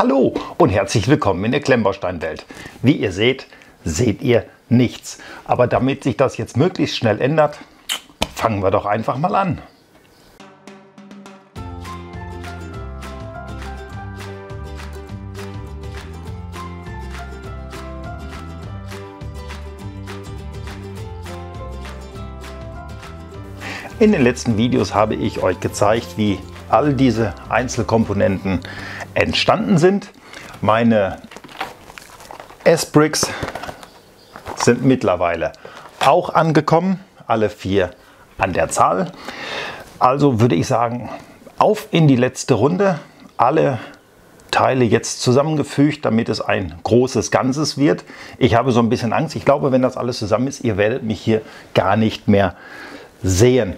Hallo und herzlich willkommen in der Klemmbausteinwelt. Wie ihr seht, seht ihr nichts. Aber damit sich das jetzt möglichst schnell ändert, fangen wir doch einfach mal an. In den letzten Videos habe ich euch gezeigt, wie all diese Einzelkomponenten entstanden sind. Meine S-Bricks sind mittlerweile auch angekommen, alle 4 an der Zahl. Also würde ich sagen, auf in die letzte Runde. Alle Teile jetzt zusammengefügt, damit es ein großes Ganzes wird. Ich habe so ein bisschen Angst. Ich glaube, wenn das alles zusammen ist, ihr werdet mich hier gar nicht mehr sehen.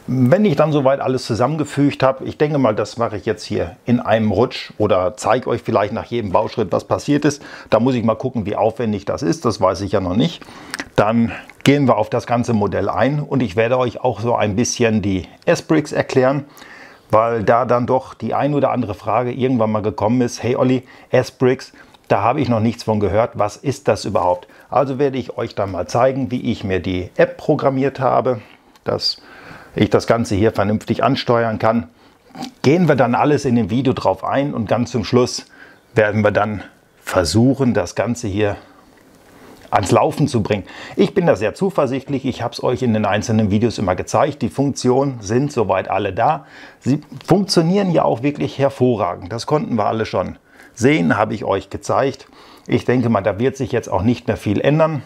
Wenn ich dann soweit alles zusammengefügt habe, ich denke mal, das mache ich jetzt hier in einem Rutsch oder zeige euch vielleicht nach jedem Bauschritt, was passiert ist. Da muss ich mal gucken, wie aufwendig das ist, das weiß ich ja noch nicht. Dann gehen wir auf das ganze Modell ein und ich werde euch auch so ein bisschen die S-Bricks erklären, weil da dann doch die ein oder andere Frage irgendwann mal gekommen ist. Hey Olli, S-Bricks, da habe ich noch nichts von gehört, was ist das überhaupt? Also werde ich euch dann mal zeigen, wie ich mir die App programmiert habe, dass ich das Ganze hier vernünftig ansteuern kann. Gehen wir dann alles in dem Video drauf ein und ganz zum Schluss werden wir dann versuchen, das Ganze hier ans Laufen zu bringen. Ich bin da sehr zuversichtlich, ich habe es euch in den einzelnen Videos immer gezeigt. Die Funktionen sind soweit alle da. Sie funktionieren ja auch wirklich hervorragend. Das konnten wir alle schon sehen, habe ich euch gezeigt. Ich denke mal, da wird sich jetzt auch nicht mehr viel ändern.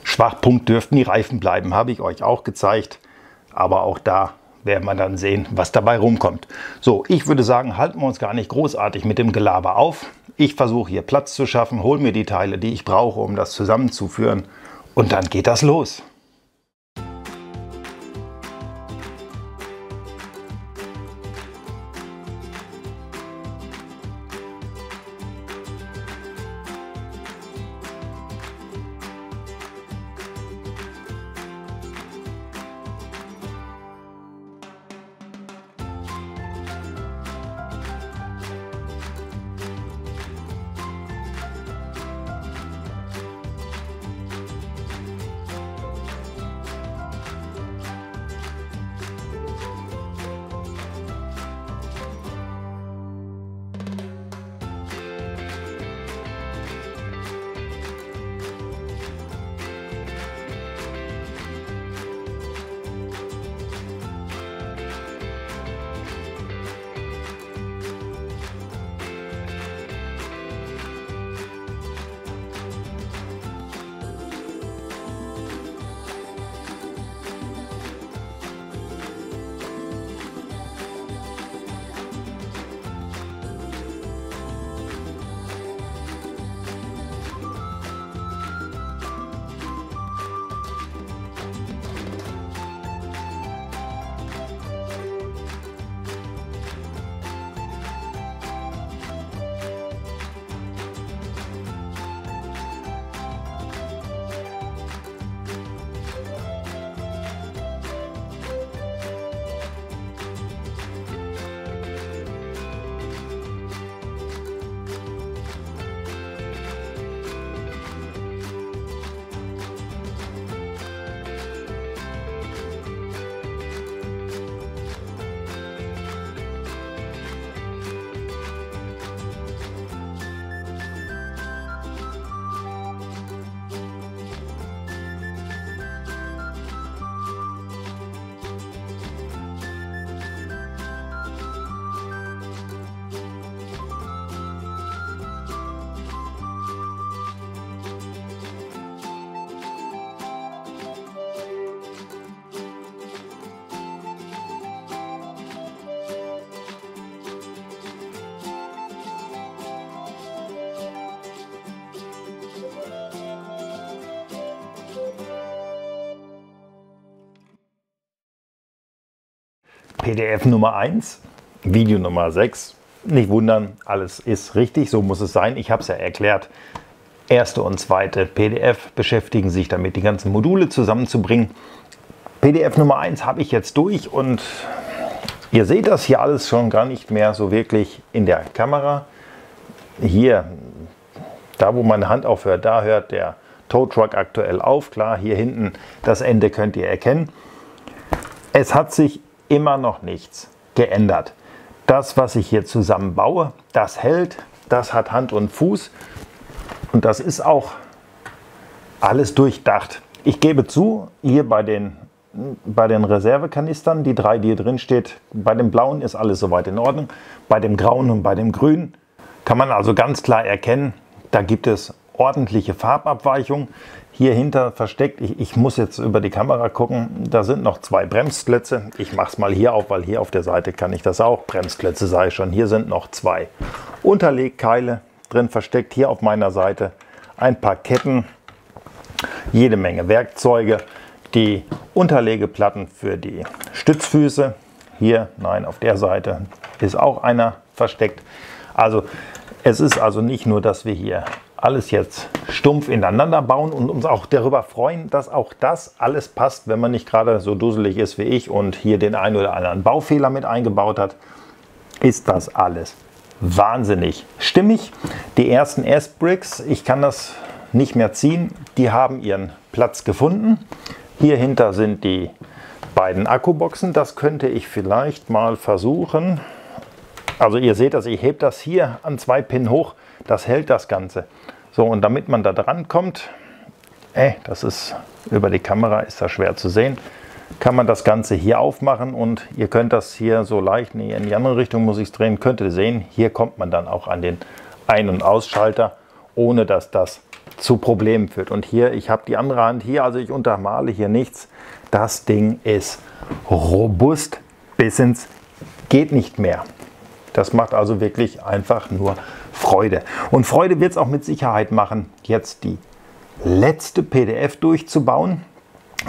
Schwachpunkt dürften die Reifen bleiben, habe ich euch auch gezeigt. Aber auch da werden wir dann sehen, was dabei rumkommt. So, ich würde sagen, halten wir uns gar nicht großartig mit dem Gelaber auf. Ich versuche hier Platz zu schaffen, hole mir die Teile, die ich brauche, um das zusammenzuführen. Und dann geht das los. PDF Nummer 1, Video Nummer 6. Nicht wundern, alles ist richtig, so muss es sein. Ich habe es ja erklärt. Erste und zweite PDF beschäftigen sich damit, die ganzen Module zusammenzubringen. PDF Nummer 1 habe ich jetzt durch und ihr seht das hier alles schon gar nicht mehr so wirklich in der Kamera. hier, da wo meine Hand aufhört, da hört der Tow Truck aktuell auf. Klar, hier hinten das Ende könnt ihr erkennen. Es hat sich immer noch nichts geändert. Das, was ich hier zusammenbaue, das hält, das hat Hand und Fuß und das ist auch alles durchdacht. Ich gebe zu, hier bei den Reservekanistern, die 3, die hier drin steht, bei dem blauen ist alles soweit in Ordnung. Bei dem grauen und bei dem grünen kann man also ganz klar erkennen, da gibt es ordentliche Farbabweichung. Hier hinter versteckt, ich muss jetzt über die Kamera gucken, da sind noch 2 Bremsklötze. Ich mache es mal hier auf, weil hier auf der Seite kann ich das auch. Bremsklötze sei schon, hier sind noch 2 Unterlegkeile drin versteckt. Hier auf meiner Seite ein paar Ketten, jede Menge Werkzeuge. Die Unterlegeplatten für die Stützfüße. Hier, nein, auf der Seite ist auch einer versteckt. Also es ist also nicht nur, dass wir hier alles jetzt stumpf ineinander bauen und uns auch darüber freuen, dass auch das alles passt, wenn man nicht gerade so dusselig ist wie ich und hier den einen oder anderen Baufehler mit eingebaut hat, ist das alles wahnsinnig stimmig. Die ersten S-Bricks, ich kann das nicht mehr ziehen, die haben ihren Platz gefunden. Hier hinter sind die beiden Akkuboxen, das könnte ich vielleicht mal versuchen. Also ihr seht das, ich hebe das hier an 2 Pin hoch, das hält das Ganze. So, und damit man da dran kommt, das ist über die Kamera, ist das schwer zu sehen, kann man das Ganze hier aufmachen und ihr könnt das hier so leicht, nee, in die andere Richtung muss ich es drehen, könnt ihr sehen, hier kommt man dann auch an den Ein- und Ausschalter, ohne dass das zu Problemen führt. Und hier, ich habe die andere Hand hier, also ich untermale hier nichts. Das Ding ist robust bis ins geht nicht mehr. Das macht also wirklich einfach nur Freude. Und Freude wird es auch mit Sicherheit machen, jetzt die letzte PDF durchzubauen.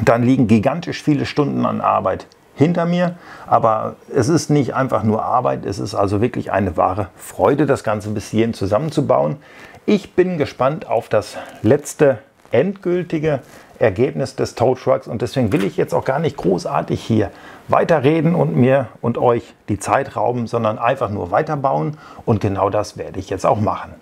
Dann liegen gigantisch viele Stunden an Arbeit hinter mir. Aber es ist nicht einfach nur Arbeit, es ist also wirklich eine wahre Freude, das Ganze bis hierhin zusammenzubauen. Ich bin gespannt auf das letzte endgültige Ergebnis des Tow Trucks und deswegen will ich jetzt auch gar nicht großartig hier weiterreden und mir und euch die Zeit rauben, sondern einfach nur weiterbauen und genau das werde ich jetzt auch machen.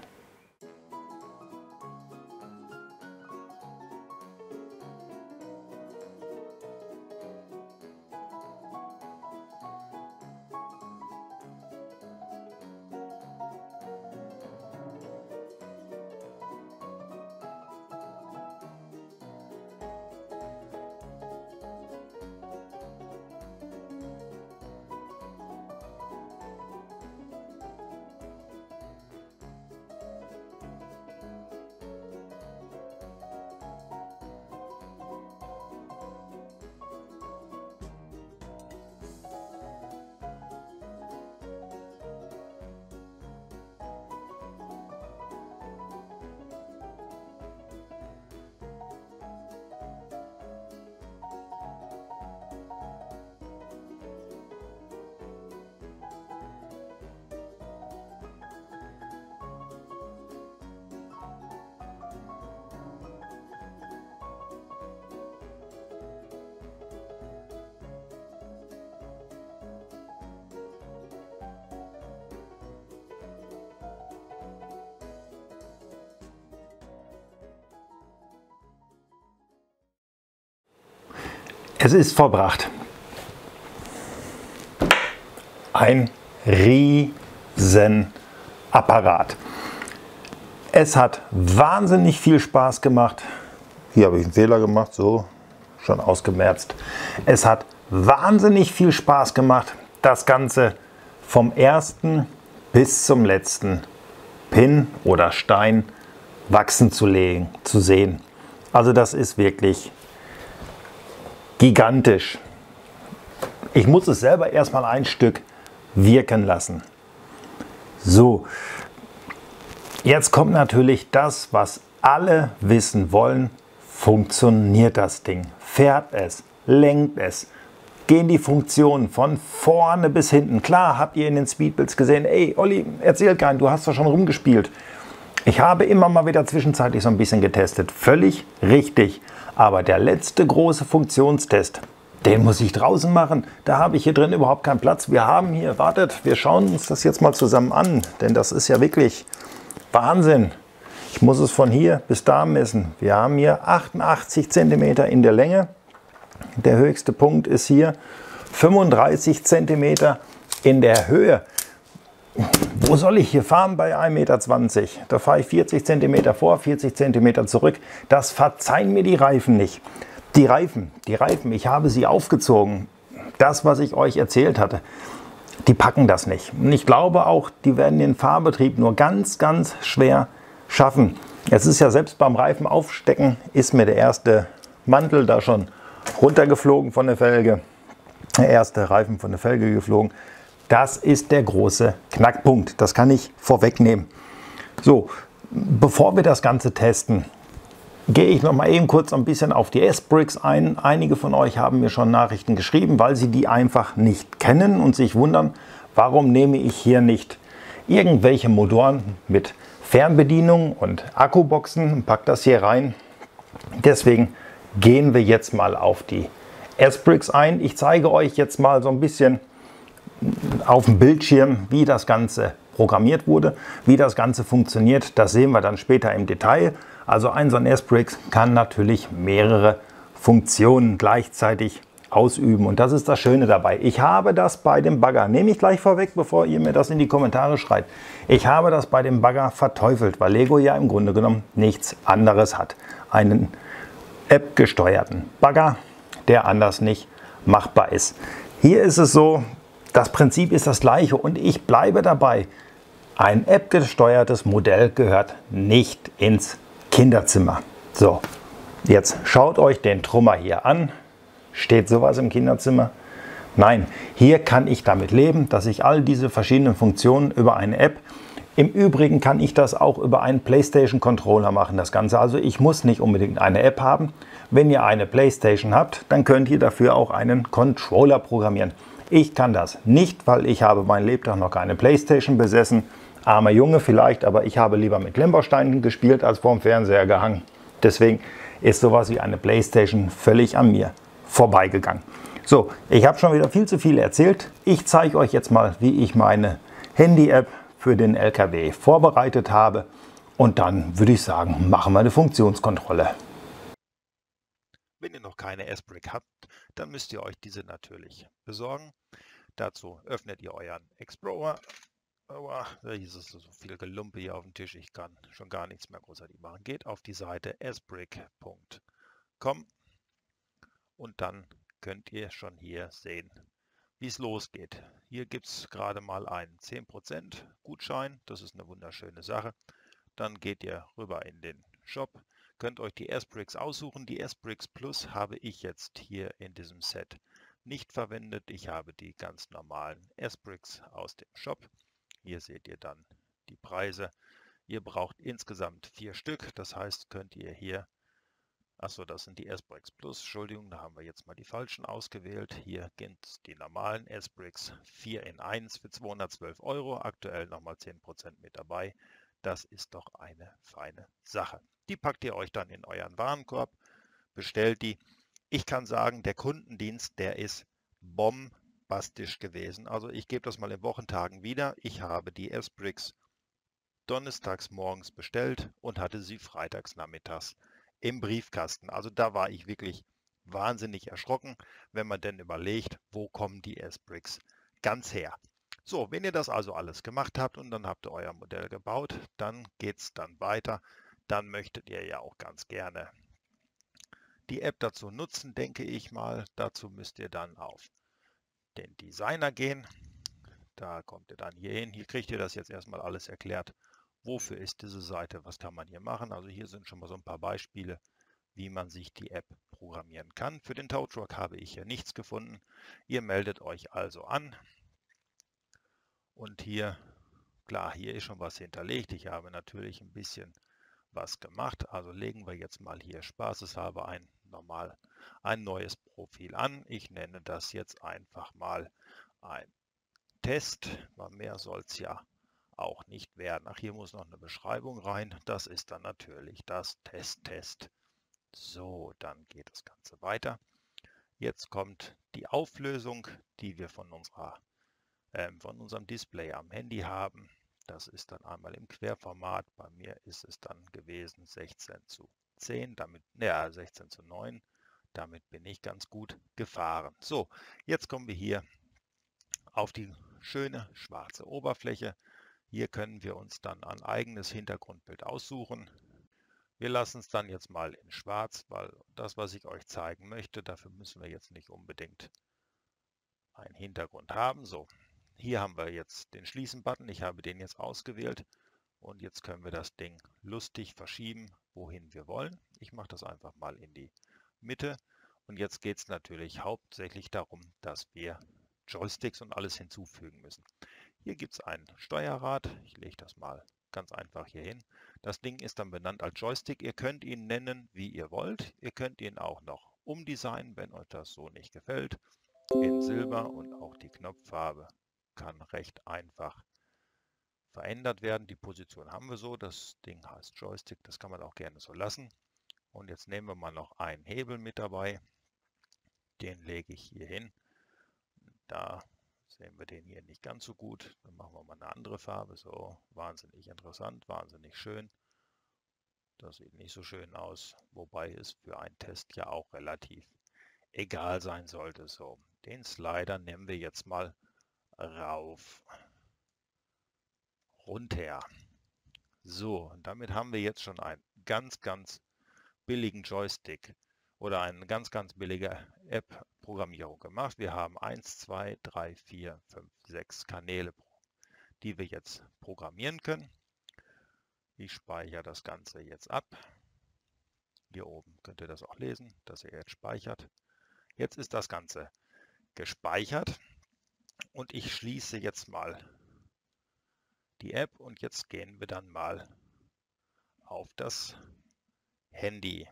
Es ist vollbracht. Ein Riesenapparat. Es hat wahnsinnig viel Spaß gemacht. Hier habe ich einen Fehler gemacht, so, schon ausgemerzt. Es hat wahnsinnig viel Spaß gemacht, das Ganze vom ersten bis zum letzten Pin oder Stein wachsen zu sehen. Also das ist wirklich gigantisch. Ich muss es selber erstmal ein Stück wirken lassen. So, jetzt kommt natürlich das, was alle wissen wollen. Funktioniert das Ding? Fährt es? Lenkt es? Gehen die Funktionen von vorne bis hinten? Klar, habt ihr in den Speedbuilds gesehen, ey Olli, erzähl keinen, du hast doch schon rumgespielt. Ich habe immer mal wieder zwischenzeitlich so ein bisschen getestet. Völlig richtig. Aber der letzte große Funktionstest, den muss ich draußen machen. Da habe ich hier drin überhaupt keinen Platz. Wir haben hier, wartet, wir schauen uns das jetzt mal zusammen an. Denn das ist ja wirklich Wahnsinn! Ich muss es von hier bis da messen. Wir haben hier 88 cm in der Länge. Der höchste Punkt ist hier 35 cm in der Höhe. Wo soll ich hier fahren bei 1,20 m? Da fahre ich 40 cm vor, 40 cm zurück. Das verzeihen mir die Reifen nicht. Die Reifen, ich habe sie aufgezogen. Das, was ich euch erzählt hatte, die packen das nicht. Und ich glaube auch, die werden den Fahrbetrieb nur ganz, ganz schwer schaffen. Es ist ja selbst beim Reifen aufstecken, ist mir der erste Mantel da schon runtergeflogen von der Felge. Der erste Reifen von der Felge geflogen. Das ist der große Knackpunkt. Das kann ich vorwegnehmen. So, bevor wir das Ganze testen, gehe ich noch mal eben kurz ein bisschen auf die S-Bricks ein. Einige von euch haben mir schon Nachrichten geschrieben, weil sie die einfach nicht kennen und sich wundern, warum nehme ich hier nicht irgendwelche Motoren mit Fernbedienung und Akkuboxen und packe das hier rein. Deswegen gehen wir jetzt mal auf die S-Bricks ein. Ich zeige euch jetzt mal so ein bisschen auf dem Bildschirm, wie das Ganze programmiert wurde, wie das Ganze funktioniert. Das sehen wir dann später im Detail. Also ein so ein S-Bricks kann natürlich mehrere Funktionen gleichzeitig ausüben und das ist das Schöne dabei. Ich habe das bei dem Bagger, nehme ich gleich vorweg, bevor ihr mir das in die Kommentare schreibt, ich habe das bei dem Bagger verteufelt, weil Lego ja im Grunde genommen nichts anderes hat. Einen App-gesteuerten Bagger, der anders nicht machbar ist. Hier ist es so, das Prinzip ist das gleiche und ich bleibe dabei. Ein App-gesteuertes Modell gehört nicht ins Kinderzimmer. So, jetzt schaut euch den Trummer hier an. Steht sowas im Kinderzimmer? Nein, hier kann ich damit leben, dass ich all diese verschiedenen Funktionen über eine App, im Übrigen kann ich das auch über einen PlayStation Controller machen, das Ganze. Also ich muss nicht unbedingt eine App haben. Wenn ihr eine PlayStation habt, dann könnt ihr dafür auch einen Controller programmieren. Ich kann das nicht, weil ich habe mein Lebtag noch keine PlayStation besessen. Armer Junge vielleicht, aber ich habe lieber mit Klemmbausteinen gespielt als vorm Fernseher gehangen. Deswegen ist sowas wie eine PlayStation völlig an mir vorbeigegangen. So, ich habe schon wieder viel zu viel erzählt. Ich zeige euch jetzt mal, wie ich meine Handy-App für den LKW vorbereitet habe. Und dann würde ich sagen, machen wir eine Funktionskontrolle. Wenn ihr noch keine S-Brick habt, dann müsst ihr euch diese natürlich besorgen. Dazu öffnet ihr euren Explorer. Hier ist so viel Gelumpe hier auf dem Tisch, ich kann schon gar nichts mehr großartig machen. Geht auf die Seite sbrick.com und dann könnt ihr schon hier sehen, wie es losgeht. Hier gibt es gerade mal einen 10% Gutschein, das ist eine wunderschöne Sache. Dann geht ihr rüber in den Shop, könnt euch die S-Bricks aussuchen. Die S-Bricks Plus habe ich jetzt hier in diesem Set nicht verwendet. Ich habe die ganz normalen S-Bricks aus dem Shop. Hier seht ihr dann die Preise. Ihr braucht insgesamt 4 Stück, das heißt, könnt ihr hier, achso, das sind die S-Bricks Plus, Entschuldigung, da haben wir jetzt mal die falschen ausgewählt. Hier gibt es die normalen S-Bricks 4 in 1 für 212 €, aktuell nochmal 10% mit dabei. Das ist doch eine feine Sache. Die packt ihr euch dann in euren Warenkorb, bestellt die. Ich kann sagen, der Kundendienst, der ist bombastisch gewesen. Also ich gebe das mal in Wochentagen wieder. Ich habe die S-Bricks donnerstags morgens bestellt und hatte sie freitags nachmittags im Briefkasten. Also da war ich wirklich wahnsinnig erschrocken, wenn man denn überlegt, wo kommen die S-Bricks ganz her. So, wenn ihr das also alles gemacht habt und dann habt ihr euer Modell gebaut, dann geht es dann weiter. Dann möchtet ihr ja auch ganz gerne die App dazu nutzen, denke ich mal. Dazu müsst ihr dann auf den Designer gehen. Da kommt ihr dann hier hin. Hier kriegt ihr das jetzt erstmal alles erklärt. Wofür ist diese Seite? Was kann man hier machen? Also hier sind schon mal so ein paar Beispiele, wie man sich die App programmieren kann. Für den Tow Truck habe ich hier nichts gefunden. Ihr meldet euch also an. Und hier, klar, hier ist schon was hinterlegt. Ich habe natürlich ein bisschen was gemacht. Also legen wir jetzt mal hier spaßeshalber ein neues Profil an. Ich nenne das jetzt einfach mal ein Test, weil mehr soll es ja auch nicht werden. Ach, hier muss noch eine Beschreibung rein. Das ist dann natürlich das Test. So, dann geht das Ganze weiter. Jetzt kommt die Auflösung, die wir von unserem Display am Handy haben. Das ist dann einmal im Querformat. Bei mir ist es dann gewesen 16:10, damit, ja, 16:9. Damit bin ich ganz gut gefahren. So, jetzt kommen wir hier auf die schöne schwarze Oberfläche. Hier können wir uns dann ein eigenes Hintergrundbild aussuchen. Wir lassen es dann jetzt mal in schwarz, weil das, was ich euch zeigen möchte, dafür müssen wir jetzt nicht unbedingt einen Hintergrund haben. So, hier haben wir jetzt den Schließen-Button. Ich habe den jetzt ausgewählt und jetzt können wir das Ding lustig verschieben, wohin wir wollen. Ich mache das einfach mal in die Mitte und jetzt geht es natürlich hauptsächlich darum, dass wir Joysticks und alles hinzufügen müssen. Hier gibt es ein Steuerrad. Ich lege das mal ganz einfach hier hin. Das Ding ist dann benannt als Joystick. Ihr könnt ihn nennen, wie ihr wollt. Ihr könnt ihn auch noch umdesignen, wenn euch das so nicht gefällt. In Silber, und auch die Knopffarbe kann recht einfach verändert werden. Die Position haben wir so. Das Ding heißt Joystick. Das kann man auch gerne so lassen. Und jetzt nehmen wir mal noch einen Hebel mit dabei. Den lege ich hier hin. Da sehen wir den hier nicht ganz so gut. Dann machen wir mal eine andere Farbe. So, wahnsinnig interessant, wahnsinnig schön. Das sieht nicht so schön aus, wobei es für einen Test ja auch relativ egal sein sollte. So, den Slider nehmen wir jetzt mal rauf, runter. So, und damit haben wir jetzt schon einen ganz billigen Joystick oder eine ganz billige App-Programmierung gemacht. Wir haben 1, 2, 3, 4, 5, 6 Kanäle, die wir jetzt programmieren können. Ich speichere das Ganze jetzt ab. Hier oben könnt ihr das auch lesen, dass ihr jetzt speichert. Jetzt ist das Ganze gespeichert und ich schließe jetzt mal die App und jetzt gehen wir dann mal auf das Handy.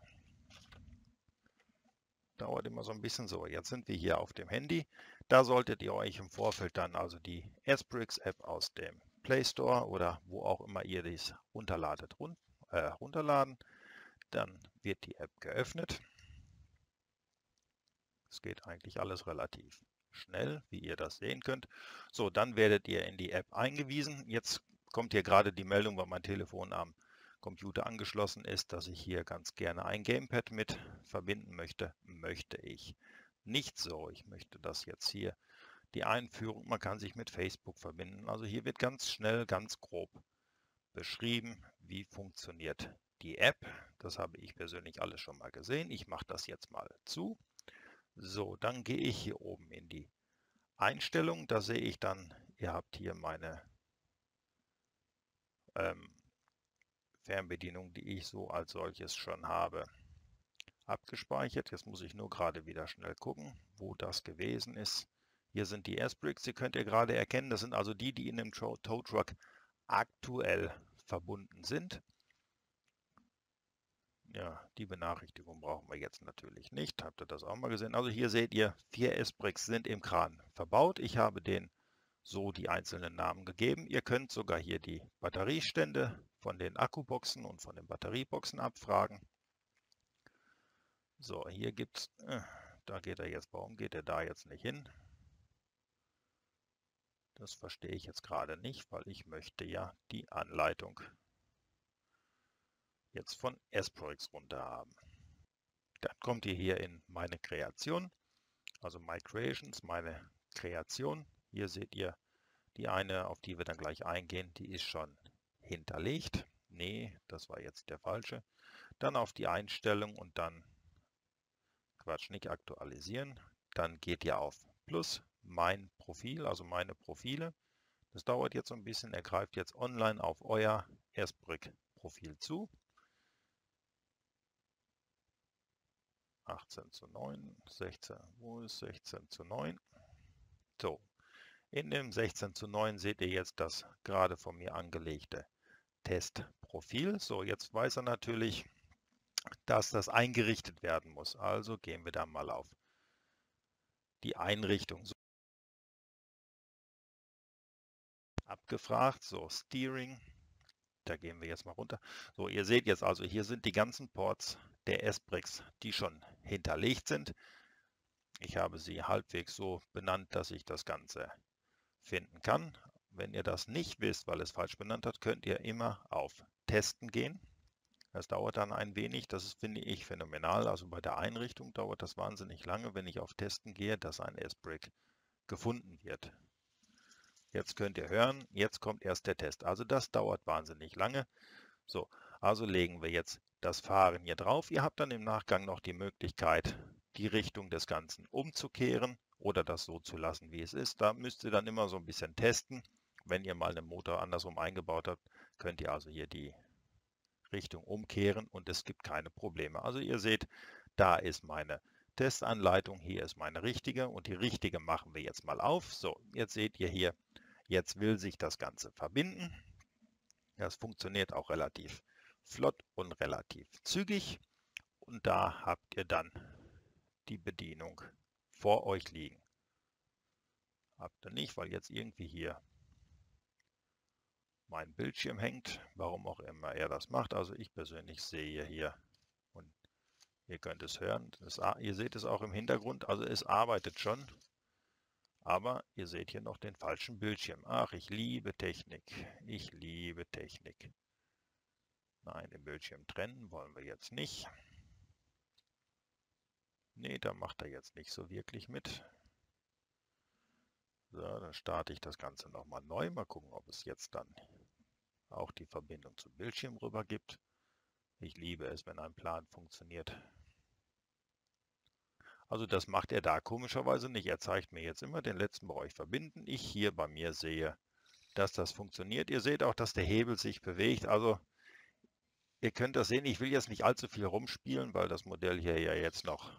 Dauert immer so ein bisschen. So, jetzt sind wir hier auf dem Handy. Da solltet ihr euch im Vorfeld dann also die Esprix App aus dem Play Store oder wo auch immer ihr dies runterladet, runterladen. Dann wird die App geöffnet. Es geht eigentlich alles relativ schnell, wie ihr das sehen könnt. So, dann werdet ihr in die App eingewiesen. Jetzt kommt hier gerade die Meldung, weil mein Telefon am Computer angeschlossen ist, dass ich hier ganz gerne ein Gamepad mit verbinden möchte. Möchte ich nicht so. Ich möchte das jetzt hier, die Einführung, man kann sich mit Facebook verbinden. Also hier wird ganz schnell, ganz grob beschrieben, wie funktioniert die App. Das habe ich persönlich alles schon mal gesehen. Ich mache das jetzt mal zu. So, dann gehe ich hier oben in die Einstellungen. Da sehe ich dann, ihr habt hier meine Fernbedienung, die ich so als solches schon habe, abgespeichert. Jetzt muss ich nur gerade wieder schnell gucken, wo das gewesen ist. Hier sind die Esprix, die könnt ihr gerade erkennen. Das sind also die, die in dem Tow Truck aktuell verbunden sind. Ja, die Benachrichtigung brauchen wir jetzt natürlich nicht. Habt ihr das auch mal gesehen? Also hier seht ihr, 4 Esprix sind im Kran verbaut. Ich habe denen so die einzelnen Namen gegeben. Ihr könnt sogar hier die Batteriestände von den Akkuboxen und von den Batterieboxen abfragen. So, hier gibt es, da geht er jetzt, warum geht er da jetzt nicht hin? Das verstehe ich jetzt gerade nicht, weil ich möchte ja die Anleitung jetzt von Esprix runter haben. Dann kommt ihr hier in meine Kreation, also My Creations, meine Kreation. Hier seht ihr die eine, auf die wir dann gleich eingehen, die ist schon hinterlegt. Nee, das war jetzt der falsche. Dann auf die Einstellung und dann, Quatsch, nicht aktualisieren. Dann geht ihr auf Plus, mein Profil, also meine Profile. Das dauert jetzt so ein bisschen. Er greift jetzt online auf euer Esprix-Profil zu. 18:9, 16, wo ist 16:9? So, in dem 16:9 seht ihr jetzt das gerade von mir angelegte Testprofil. So, jetzt weiß er natürlich, dass das eingerichtet werden muss. Also gehen wir da mal auf die Einrichtung. So, abgefragt, so Steering, da gehen wir jetzt mal runter. So, ihr seht jetzt also, hier sind die ganzen Ports der Esprix, die schon hinterlegt sind. Ich habe sie halbwegs so benannt, dass ich das Ganze finden kann. wenn ihr das nicht wisst, weil es falsch benannt hat, könnt ihr immer auf Testen gehen. Das dauert dann ein wenig, das finde ich phänomenal. Also bei der Einrichtung dauert das wahnsinnig lange, wenn ich auf Testen gehe, dass ein S-Brick gefunden wird. Jetzt könnt ihr hören, jetzt kommt erst der Test. Also das dauert wahnsinnig lange. So, also legen wir jetzt das Fahren hier drauf. Ihr habt dann im Nachgang noch die Möglichkeit, die Richtung des Ganzen umzukehren oder das so zu lassen, wie es ist. Da müsst ihr dann immer so ein bisschen testen. Wenn ihr mal einen Motor andersrum eingebaut habt, könnt ihr also hier die Richtung umkehren und es gibt keine Probleme. Also ihr seht, da ist meine Testanleitung, hier ist meine richtige und die richtige machen wir jetzt mal auf. So, jetzt seht ihr hier, jetzt will sich das Ganze verbinden. Das funktioniert auch relativ flott und relativ zügig und da habt ihr dann die Bedienung vor euch liegen. Habt ihr nicht, weil jetzt irgendwie hier mein Bildschirm hängt, warum auch immer er das macht. Also ich persönlich sehe hier und ihr könnt es hören, ihr seht es auch im Hintergrund, also es arbeitet schon, aber ihr seht hier noch den falschen Bildschirm. Ach, ich liebe Technik, ich liebe Technik. Nein, den Bildschirm trennen wollen wir jetzt nicht. Nee, da macht er jetzt nicht so wirklich mit. So, dann starte ich das Ganze nochmal neu. Mal gucken, ob es jetzt dann auch die Verbindung zum Bildschirm rüber gibt. Ich liebe es, wenn ein Plan funktioniert. Also das macht er da komischerweise nicht. Er zeigt mir jetzt immer den letzten bei euch verbinden. Ich hier bei mir sehe, dass das funktioniert. Ihr seht auch, dass der Hebel sich bewegt. Also ihr könnt das sehen. Ich will jetzt nicht allzu viel rumspielen, weil das Modell hier ja jetzt noch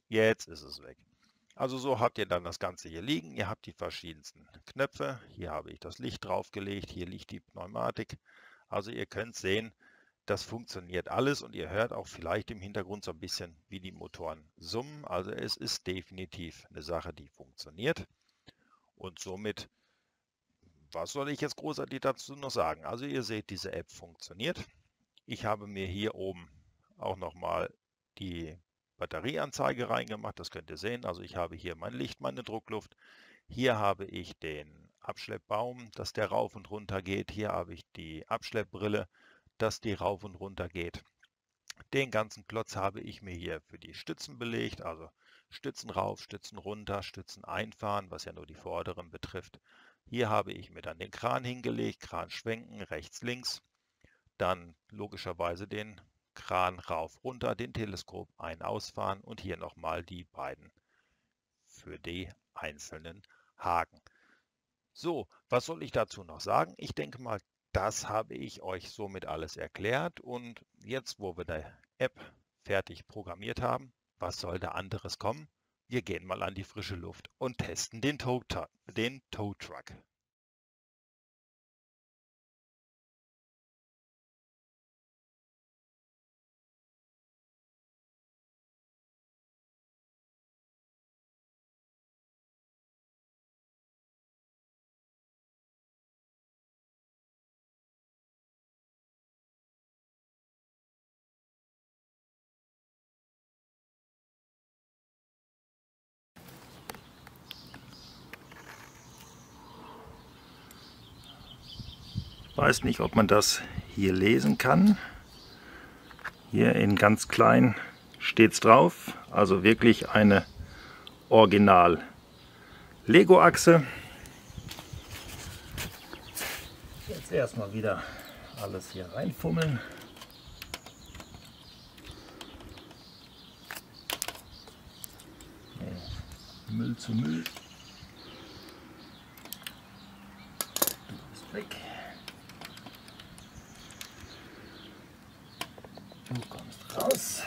Jetzt ist es weg. Also so habt ihr dann das Ganze hier liegen. Ihr habt die verschiedensten Knöpfe. Hier habe ich das Licht draufgelegt. Hier liegt die Pneumatik. Also ihr könnt sehen, das funktioniert alles und ihr hört auch vielleicht im Hintergrund so ein bisschen, wie die Motoren summen. Also es ist definitiv eine Sache, die funktioniert. Und somit, was soll ich jetzt großartig dazu noch sagen? Also ihr seht, diese App funktioniert. Ich habe mir hier oben auch nochmal die Batterieanzeige reingemacht. Das könnt ihr sehen. Also ich habe hier mein Licht, meine Druckluft. Hier habe ich den Abschleppbaum, dass der rauf und runter geht. Hier habe ich die Abschleppbrille, dass die rauf und runter geht. Den ganzen Klotz habe ich mir hier für die Stützen belegt, also Stützen rauf, Stützen runter, Stützen einfahren, was ja nur die vorderen betrifft. Hier habe ich mir dann den Kran hingelegt, Kran schwenken, rechts, links. Dann logischerweise den Kran rauf, runter, den Teleskop ein-, ausfahren und hier nochmal die beiden für die einzelnen Haken. So, was soll ich dazu noch sagen? Ich denke mal, das habe ich euch somit alles erklärt und jetzt, wo wir die App fertig programmiert haben, was soll da anderes kommen? Wir gehen mal an die frische Luft und testen den Tow Truck. Weiß nicht, ob man das hier lesen kann. Hier in ganz klein steht es drauf. Also wirklich eine Original Lego-Achse. Jetzt erstmal wieder alles hier reinfummeln. Müll zu Müll. Du bist weg. Du kommst raus.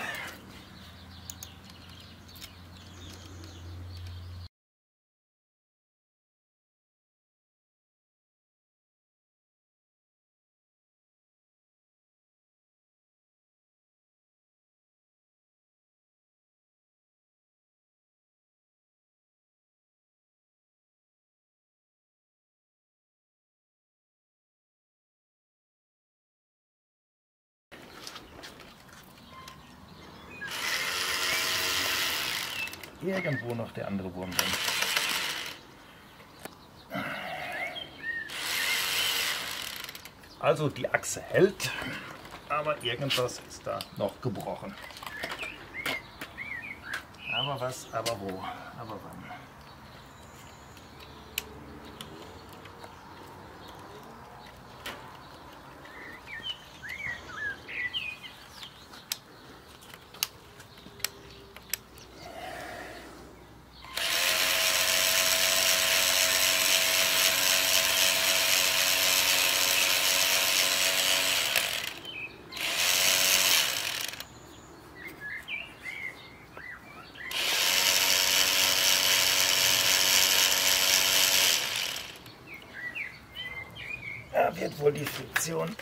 Irgendwo noch der andere Wurm drin. Also die Achse hält, aber irgendwas ist da noch gebrochen. Aber was, aber wo, aber wann? Da wird wohl die Friktion,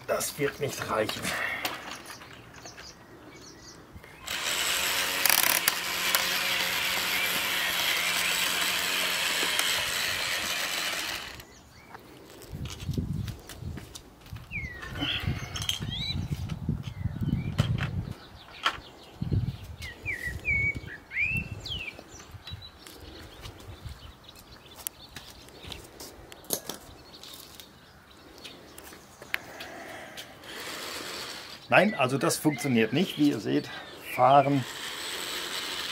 das wird nicht reichen. Nein, also das funktioniert nicht. Wie ihr seht, fahren,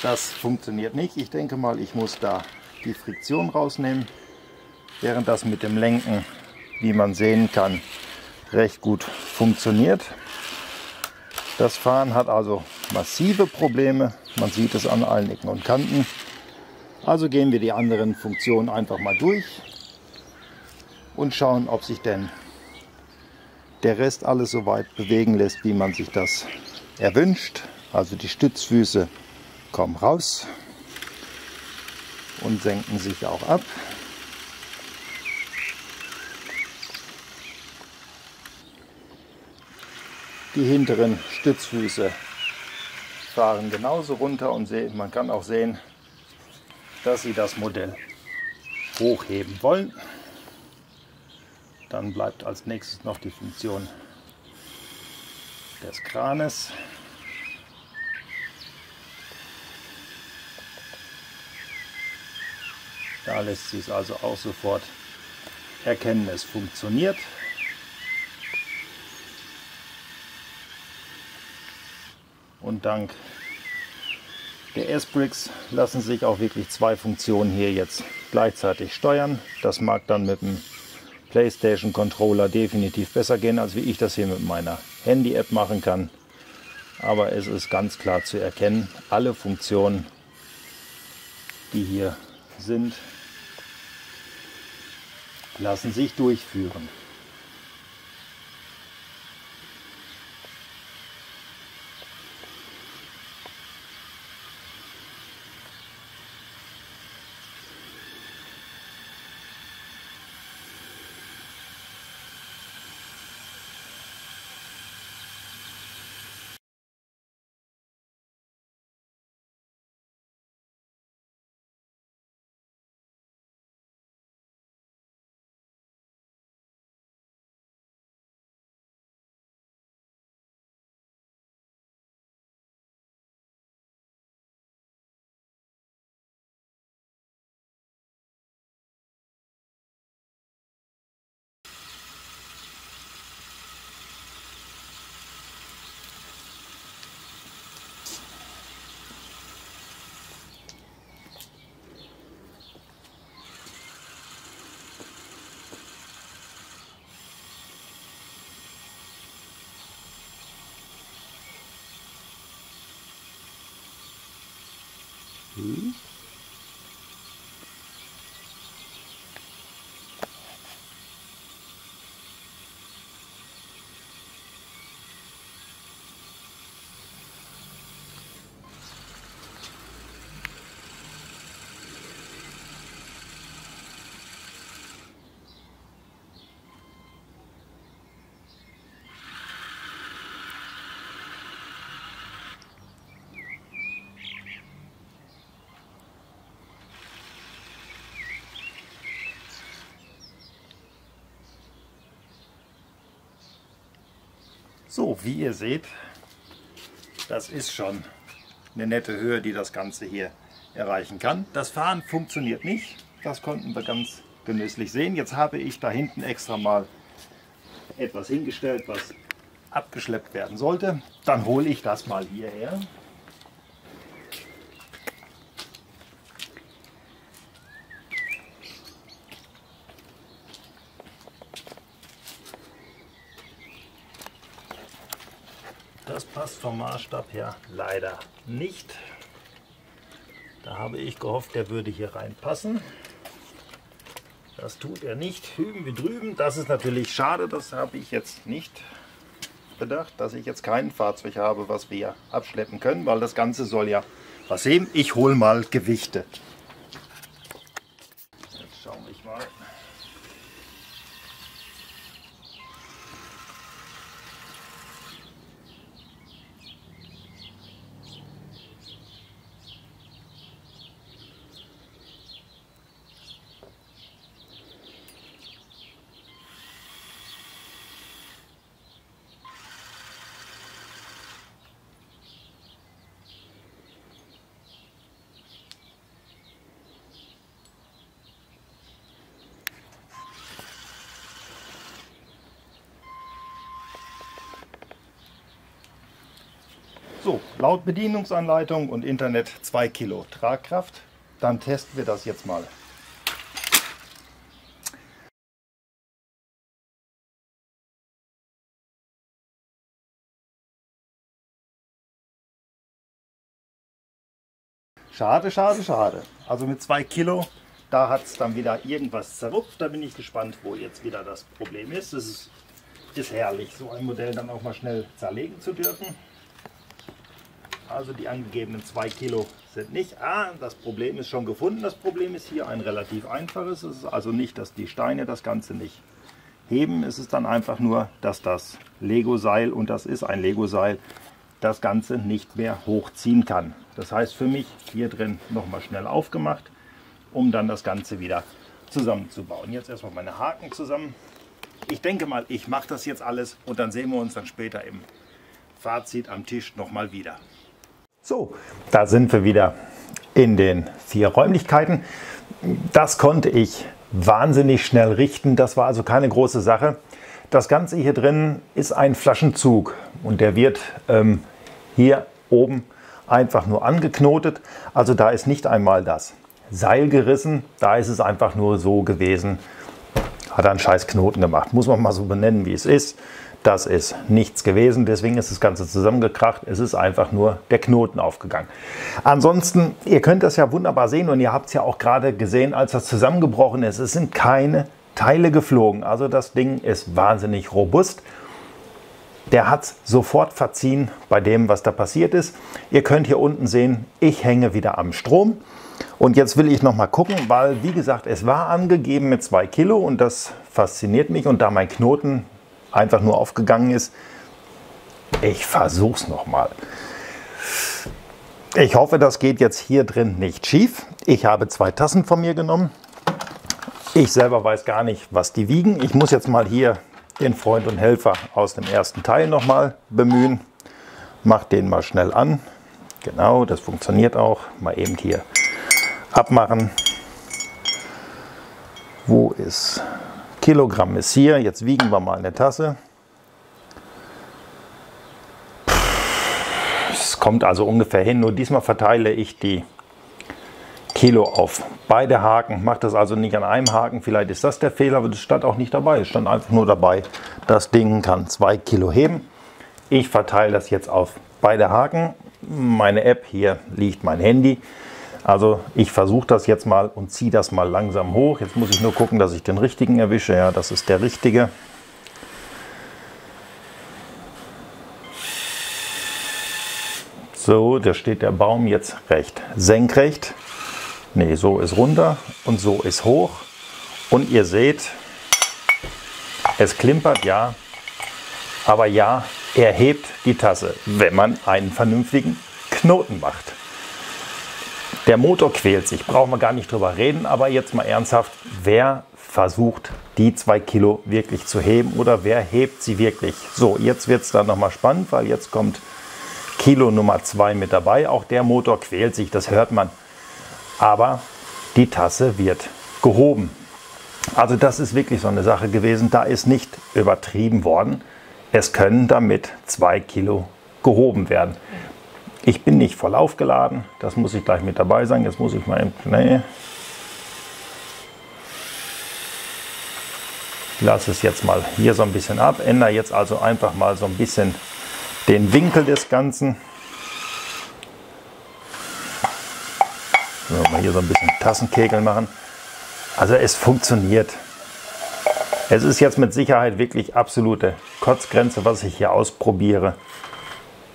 das funktioniert nicht. Ich denke mal, ich muss da die Friktion rausnehmen, während das mit dem Lenken, wie man sehen kann, recht gut funktioniert. Das Fahren hat also massive Probleme. Man sieht es an allen Ecken und Kanten. Also gehen wir die anderen Funktionen einfach mal durch und schauen, ob sich denn der Rest alles so weit bewegen lässt, wie man sich das erwünscht. Also die Stützfüße kommen raus und senken sich auch ab. Die hinteren Stützfüße fahren genauso runter und man kann auch sehen, dass sie das Modell hochheben wollen. Dann bleibt als nächstes noch die Funktion des Kranes. Da lässt sich es also auch sofort erkennen, es funktioniert. Und dank der S-Bricks lassen sich auch wirklich zwei Funktionen hier jetzt gleichzeitig steuern. Das mag dann mit dem PlayStation Controller definitiv besser gehen, als wie ich das hier mit meiner Handy-App machen kann. Aber es ist ganz klar zu erkennen, alle Funktionen, die hier sind, lassen sich durchführen. So, wie ihr seht, das ist schon eine nette Höhe, die das Ganze hier erreichen kann. Das Fahren funktioniert nicht, das konnten wir ganz genüsslich sehen. Jetzt habe ich da hinten extra mal etwas hingestellt, was abgeschleppt werden sollte. Dann hole ich das mal hierher. Das passt vom Maßstab her leider nicht. Da habe ich gehofft, der würde hier reinpassen. Das tut er nicht. Hüben wie drüben. Das ist natürlich schade. Das habe ich jetzt nicht bedacht, dass ich jetzt kein Fahrzeug habe, was wir abschleppen können, weil das Ganze soll ja was heben. Ich hole mal Gewichte. Jetzt schaue ich mal. So, laut Bedienungsanleitung und Internet 2 Kilo Tragkraft. Dann testen wir das jetzt mal. Schade, schade, schade. Also mit 2 Kilo, da hat es dann wieder irgendwas zerrupft. Da bin ich gespannt, wo jetzt wieder das Problem ist. Es ist herrlich, so ein Modell dann auch mal schnell zerlegen zu dürfen. Also die angegebenen 2 Kilo sind nicht. Das Problem ist schon gefunden. Das Problem ist hier ein relativ einfaches. Es ist also nicht, dass die Steine das Ganze nicht heben. Es ist dann einfach nur, dass das Lego-Seil, und das ist ein Lego-Seil, das Ganze nicht mehr hochziehen kann. Das heißt für mich hier drin nochmal schnell aufgemacht, um dann das Ganze wieder zusammenzubauen. Jetzt erstmal meine Haken zusammen. Ich denke mal, ich mache das jetzt alles und dann sehen wir uns dann später im Fazit am Tisch nochmal wieder. So, da sind wir wieder in den 4 Räumlichkeiten. Das konnte ich wahnsinnig schnell richten. Das war also keine große Sache. Das Ganze hier drin ist ein Flaschenzug und der wird hier oben einfach nur angeknotet. Also da ist nicht einmal das Seil gerissen. Da ist es einfach nur so gewesen. Hat er einen scheiß Knoten gemacht. Muss man mal so benennen, wie es ist. Das ist nichts gewesen, deswegen ist das Ganze zusammengekracht. Es ist einfach nur der Knoten aufgegangen. Ansonsten, ihr könnt das ja wunderbar sehen und ihr habt es ja auch gerade gesehen, als das zusammengebrochen ist. Es sind keine Teile geflogen. Also das Ding ist wahnsinnig robust. Der hat es sofort verziehen bei dem, was da passiert ist. Ihr könnt hier unten sehen, ich hänge wieder am Strom. Und jetzt will ich noch mal gucken, weil wie gesagt, es war angegeben mit 2 Kilo und das fasziniert mich. Und da mein Knoten einfach nur aufgegangen ist, ich versuche es noch mal. Ich hoffe, das geht jetzt hier drin nicht schief. Ich habe 2 Tassen von mir genommen. Ich selber weiß gar nicht, was die wiegen. Ich muss jetzt mal hier den Freund und Helfer aus dem ersten Teil noch mal bemühen. Mach den mal schnell an. Genau, das funktioniert auch. Mal eben hier abmachen. Wo ist Kilogramm ist hier. Jetzt wiegen wir mal eine Tasse. Es kommt also ungefähr hin. Nur diesmal verteile ich die Kilo auf beide Haken. Mache das also nicht an einem Haken. Vielleicht ist das der Fehler, aber das stand auch nicht dabei. Es stand einfach nur dabei, das Ding kann 2 Kilo heben. Ich verteile das jetzt auf beide Haken. Meine App, hier liegt mein Handy. Also ich versuche das jetzt mal und ziehe das mal langsam hoch. Jetzt muss ich nur gucken, dass ich den richtigen erwische. Ja, das ist der richtige. So, da steht der Baum jetzt recht senkrecht. Ne, so ist runter und so ist hoch. Und ihr seht, es klimpert, ja. Aber ja, er hebt die Tasse, wenn man einen vernünftigen Knoten macht. Der Motor quält sich, brauchen wir gar nicht drüber reden, aber jetzt mal ernsthaft, wer versucht die 2 Kilo wirklich zu heben oder wer hebt sie wirklich? So, jetzt wird es dann nochmal spannend, weil jetzt kommt Kilo Nummer 2 mit dabei. Auch der Motor quält sich, das hört man. Aber die Tasse wird gehoben. Also das ist wirklich so eine Sache gewesen, da ist nicht übertrieben worden. Es können damit 2 Kilo gehoben werden. Ich bin nicht voll aufgeladen, das muss ich gleich mit dabei sein. Jetzt muss ich mal ich lasse es jetzt mal hier so ein bisschen ab, ändere jetzt also einfach mal so ein bisschen den Winkel des Ganzen. So, mal hier so ein bisschen Tassenkegel machen. Also es funktioniert. Es ist jetzt mit Sicherheit wirklich absolute Kotzgrenze, was ich hier ausprobiere.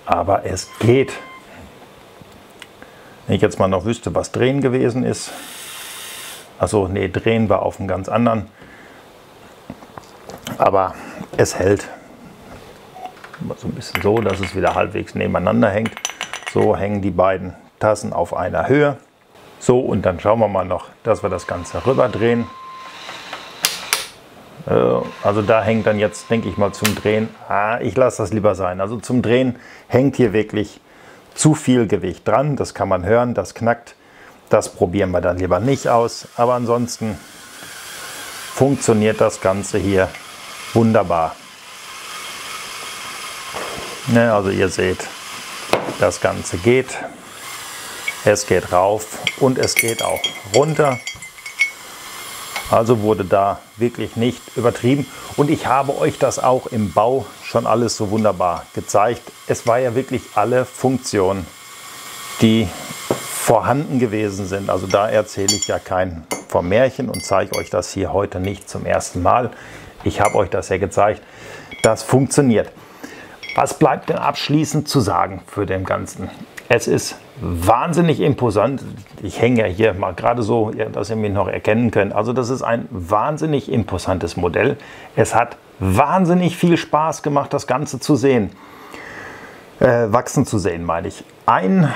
Aber es geht. Wenn ich jetzt mal noch wüsste, was Drehen gewesen ist. Also nee, Drehen war auf einem ganz anderen. Aber es hält. So ein bisschen so, dass es wieder halbwegs nebeneinander hängt. So hängen die beiden Tassen auf einer Höhe. So, und dann schauen wir mal noch, dass wir das Ganze rüber drehen. Also da hängt dann jetzt, denke ich mal, zum Drehen, ich lasse das lieber sein. Also zum Drehen hängt hier wirklich zu viel Gewicht dran. Das kann man hören, das knackt. Das probieren wir dann lieber nicht aus. Aber ansonsten funktioniert das Ganze hier wunderbar. Ne, also ihr seht, das Ganze geht. Es geht rauf und es geht auch runter. Also wurde da wirklich nicht übertrieben. Und ich habe euch das auch im Bau schon alles so wunderbar gezeigt. Es war ja wirklich alle Funktionen, die vorhanden gewesen sind. Also da erzähle ich ja kein vom Märchen und zeige euch das hier heute nicht zum ersten Mal. Ich habe euch das ja gezeigt. Das funktioniert. Was bleibt denn abschließend zu sagen für den Ganzen? Es ist wahnsinnig imposant. Ich hänge ja hier mal gerade so, dass ihr mich noch erkennen könnt. Also das ist ein wahnsinnig imposantes Modell. Es hat wahnsinnig viel Spaß gemacht, das Ganze zu sehen. Wachsen zu sehen, meine ich. Ein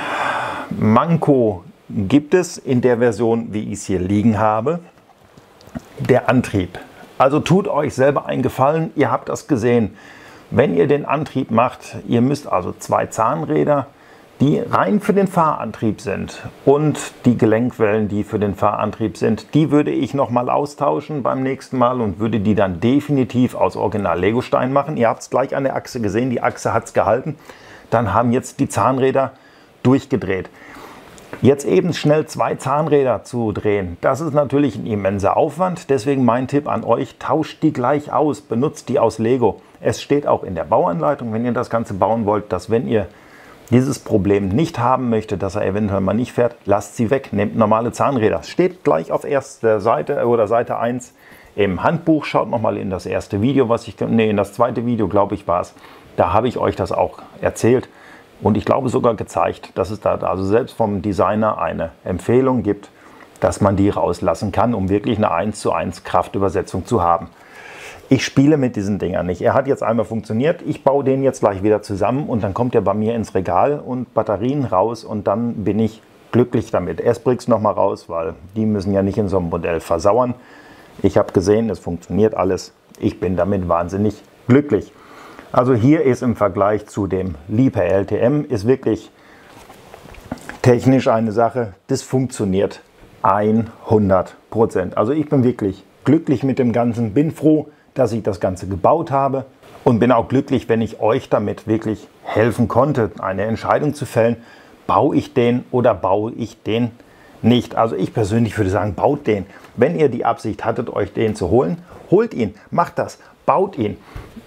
Manko gibt es in der Version, wie ich es hier liegen habe. Der Antrieb. Also tut euch selber einen Gefallen. Ihr habt das gesehen. Wenn ihr den Antrieb macht, ihr müsst also 2 Zahnräder, die rein für den Fahrantrieb sind, und die Gelenkwellen, die für den Fahrantrieb sind, die würde ich nochmal austauschen beim nächsten Mal und würde die dann definitiv aus Original Legostein machen. Ihr habt es gleich an der Achse gesehen, die Achse hat es gehalten. Dann haben jetzt die Zahnräder durchgedreht. Jetzt eben schnell 2 Zahnräder zu drehen, das ist natürlich ein immenser Aufwand. Deswegen mein Tipp an euch, tauscht die gleich aus, benutzt die aus Lego. Es steht auch in der Bauanleitung, wenn ihr das Ganze bauen wollt, dass wenn ihr dieses Problem nicht haben möchtet, dass er eventuell mal nicht fährt, lasst sie weg, nehmt normale Zahnräder. Steht gleich auf erster Seite oder Seite 1 im Handbuch. Schaut nochmal in das erste Video, in das zweite Video, glaube ich, war es. Da habe ich euch das auch erzählt und ich glaube sogar gezeigt, dass es da also selbst vom Designer eine Empfehlung gibt, dass man die rauslassen kann, um wirklich eine 1:1 Kraftübersetzung zu haben. Ich spiele mit diesen Dingern nicht. Er hat jetzt einmal funktioniert. Ich baue den jetzt gleich wieder zusammen und dann kommt er bei mir ins Regal und Batterien raus und dann bin ich glücklich damit. S-Bricks noch mal raus, weil die müssen ja nicht in so einem Modell versauern. Ich habe gesehen, es funktioniert alles. Ich bin damit wahnsinnig glücklich. Also hier ist im Vergleich zu dem Liebherr LTM ist wirklich technisch eine Sache, das funktioniert 100%. Also ich bin wirklich glücklich mit dem Ganzen, bin froh, dass ich das Ganze gebaut habe und bin auch glücklich, wenn ich euch damit wirklich helfen konnte, eine Entscheidung zu fällen, baue ich den oder baue ich den nicht. Also ich persönlich würde sagen, baut den. Wenn ihr die Absicht hattet, euch den zu holen, holt ihn, macht das, baut ihn.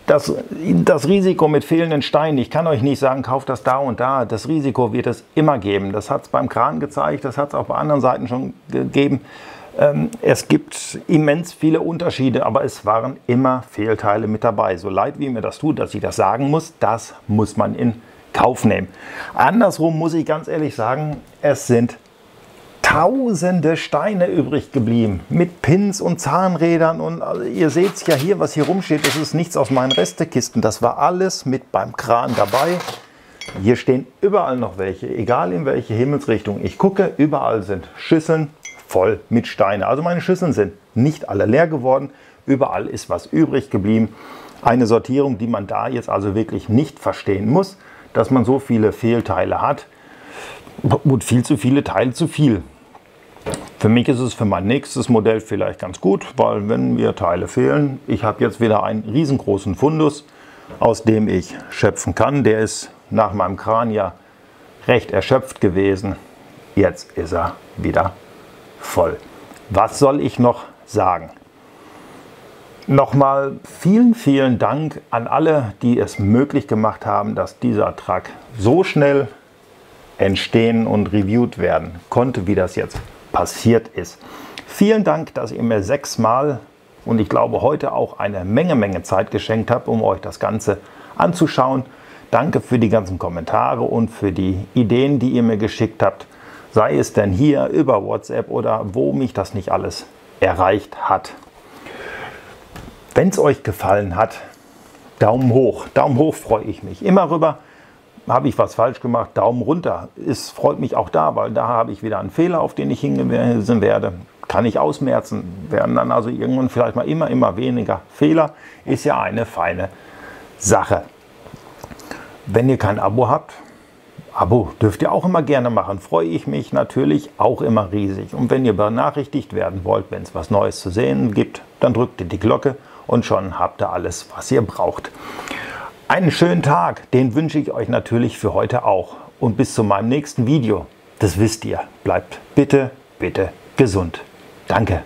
Das Risiko mit fehlenden Steinen, ich kann euch nicht sagen, kauft das da und da, das Risiko wird es immer geben. Das hat es beim Kran gezeigt, das hat es auch bei anderen Seiten schon gegeben. Es gibt immens viele Unterschiede, aber es waren immer Fehlteile mit dabei. So leid wie mir das tut, dass ich das sagen muss, das muss man in Kauf nehmen. Andersrum muss ich ganz ehrlich sagen, es sind tausende Steine übrig geblieben mit Pins und Zahnrädern und also ihr seht es ja hier, was hier rumsteht, das ist nichts aus meinen Restekisten. Das war alles mit beim Kran dabei. Hier stehen überall noch welche, egal in welche Himmelsrichtung ich gucke, überall sind Schüsseln voll mit Steine. Also meine Schüsseln sind nicht alle leer geworden, überall ist was übrig geblieben. Eine Sortierung, die man da jetzt also wirklich nicht verstehen muss, dass man so viele Fehlteile hat und viel zu viele Teile zu viel. Für mich ist es für mein nächstes Modell vielleicht ganz gut, weil wenn mir Teile fehlen, ich habe jetzt wieder einen riesengroßen Fundus, aus dem ich schöpfen kann. Der ist nach meinem Kran ja recht erschöpft gewesen. Jetzt ist er wieder voll. Was soll ich noch sagen? Nochmal vielen Dank an alle, die es möglich gemacht haben, dass dieser Truck so schnell entstehen und reviewed werden konnte, wie das jetzt passiert ist. Vielen Dank, dass ihr mir 6-mal und ich glaube heute auch eine Menge Zeit geschenkt habt, um euch das Ganze anzuschauen. Danke für die ganzen Kommentare und für die Ideen, die ihr mir geschickt habt. Sei es denn hier über WhatsApp oder wo mich das nicht alles erreicht hat. Wenn es euch gefallen hat, Daumen hoch. Daumen hoch freue ich mich immer rüber. Habe ich was falsch gemacht? Daumen runter. Es freut mich auch da, weil da habe ich wieder einen Fehler, auf den ich hingewiesen werde. Kann ich ausmerzen. Werden dann also irgendwann vielleicht mal immer weniger Fehler. Ist ja eine feine Sache. Wenn ihr kein Abo habt, Abo dürft ihr auch immer gerne machen. Freue ich mich natürlich auch immer riesig. Und wenn ihr benachrichtigt werden wollt, wenn es was Neues zu sehen gibt, dann drückt ihr die Glocke und schon habt ihr alles, was ihr braucht. Einen schönen Tag, den wünsche ich euch natürlich für heute auch. Und bis zu meinem nächsten Video, das wisst ihr, bleibt bitte gesund. Danke.